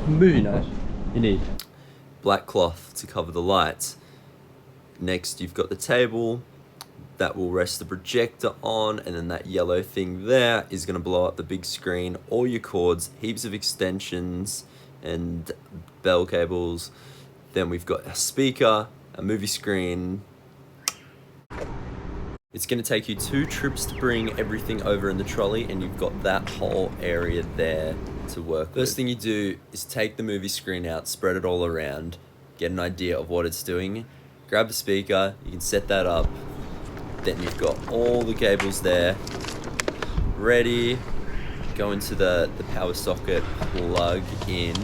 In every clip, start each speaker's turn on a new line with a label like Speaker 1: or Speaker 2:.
Speaker 1: movie night, you need
Speaker 2: black cloth to cover the lights. Next, you've got the table that will rest the projector on, and then that yellow thing there is going to blow up the big screen, all your cords, heaps of extensions and bell cables. Then we've got a speaker, a movie screen. It's going to take you 2 trips to bring everything over in the trolley, and you've got that whole area there to work with. First thing you do is take the movie screen out, spread it all around, get an idea of what it's doing, grab the speaker, you can set that up. Then you've got all the cables there, ready. Go into the power socket, plug in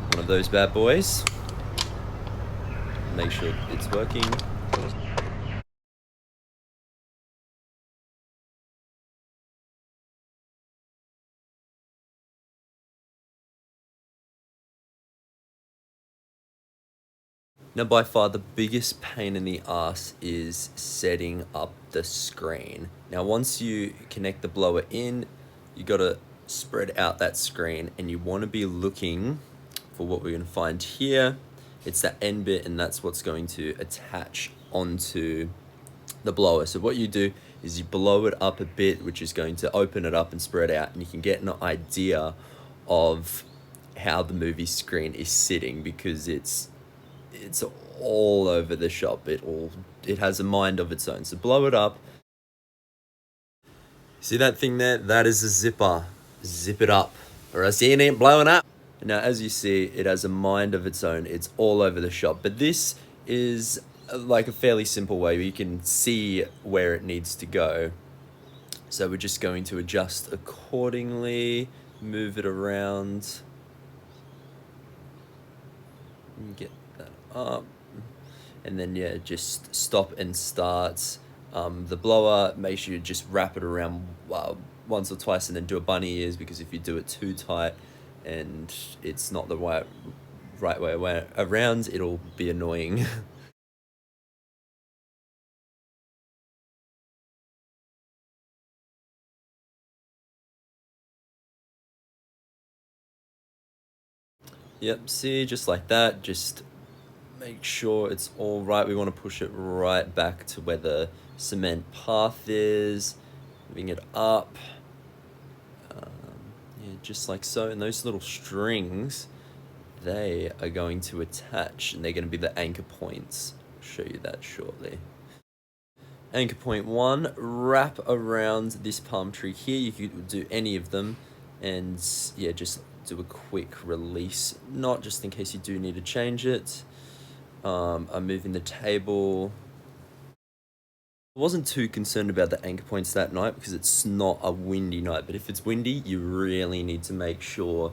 Speaker 2: one of those bad boys. Make sure it's working. Now, by far the biggest pain in the ass is setting up the screen. Now, once you connect the blower in, you gotta spread out that screen, and you wanna be looking for what we're gonna find here. It's that end bit, and that's what's going to attach onto the blower. So what you do is you blow it up a bit, which is going to open it up and spread out, and you can get an idea of how the movie screen is sitting, because it's all over the shop. It has a mind of its own. So blow it up. See that thing there? That is a zipper. Zip it up, or else you ain't blowing up. Now, as you see, it has a mind of its own. It's all over the shop. But this is like a fairly simple way where you can see where it needs to go. So we're just going to adjust accordingly, move it around, get that up, and then yeah, just stop and start the blower. Make sure you just wrap it around once or twice, and then do a bunny ears, because if you do it too tight and it's not the right way around, it'll be annoying. Yep, see, just like that. Just make sure it's all right. We want to push it right back to where the cement path is, moving it up. Yeah, just like so. And those little strings, they are going to attach, and they're going to be the anchor points. I'll show you that shortly. Anchor point 1, wrap around this palm tree here. You could do any of them, and yeah, just do a quick release, not just in case you do need to change it. I'm moving the table. I wasn't too concerned about the anchor points that night because it's not a windy night, but if it's windy, you really need to make sure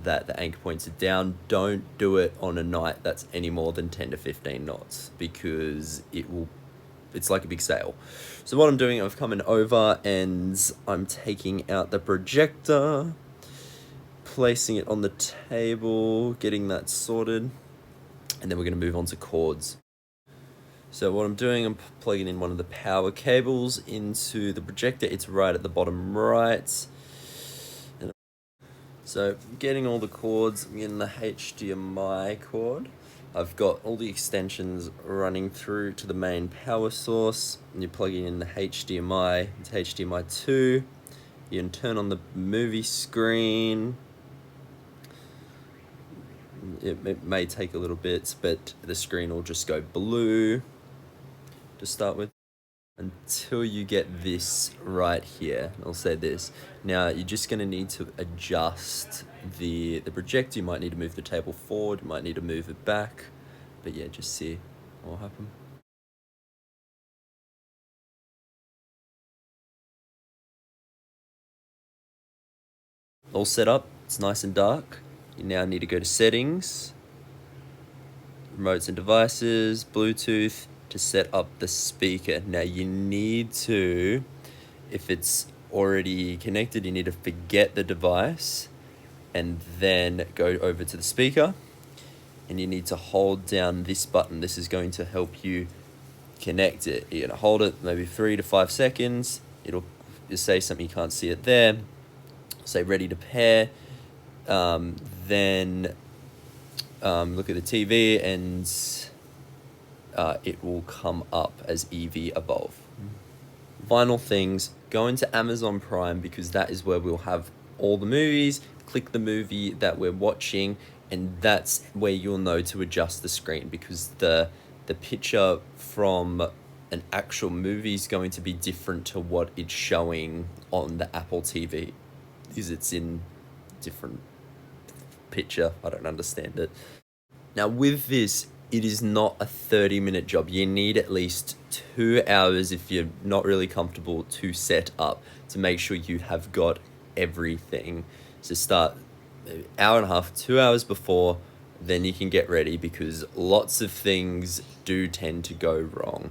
Speaker 2: that the anchor points are down. Don't do it on a night that's any more than 10 to 15 knots, because it's like a big sail. So what I'm doing, I've come in over and I'm taking out the projector, placing it on the table, getting that sorted, and then we're going to move on to cords. So what I'm doing, I'm plugging in one of the power cables into the projector. It's right at the bottom right. So getting all the cords, I'm getting the HDMI cord. I've got all the extensions running through to the main power source, and you're plugging in the HDMI into HDMI 2. You can turn on the movie screen. It may take a little bit, but the screen will just go blue to start with, until you get this right here. I'll say this. Now, you're just going to need to adjust the projector. You might need to move the table forward. You might need to move it back. But yeah, just see what will happen. All set up. It's nice and dark. You now need to go to settings, remotes and devices, Bluetooth, to set up the speaker. Now you need to, if it's already connected, you need to forget the device and then go over to the speaker, and you need to hold down this button. This is going to help you connect it. You're gonna hold it maybe 3 to 5 seconds. It'll say something, you can't see it there. Say ready to pair. then look at the TV and it will come up as Eevee Evolve. Final things, go into Amazon Prime because that is where we'll have all the movies. Click the movie that we're watching, and that's where you'll know to adjust the screen, because the picture from an actual movie is going to be different to what it's showing on the Apple TV, because it's in different picture. I don't understand it. Now with this, it is not a 30-minute job. You need at least 2 hours if you're not really comfortable to set up, to make sure you have got everything. So start maybe hour and a half, 2 hours before, then you can get ready, because lots of things do tend to go wrong.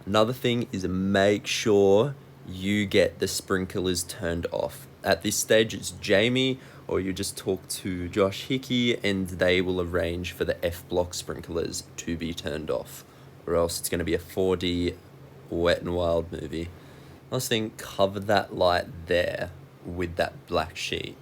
Speaker 2: Another thing is make sure you get the sprinklers turned off. At this stage, it's Jamie, or you just talk to Josh Hickey and they will arrange for the F-block sprinklers to be turned off, or else it's going to be a 4D Wet n Wild movie. Last thing, cover that light there with that black sheet.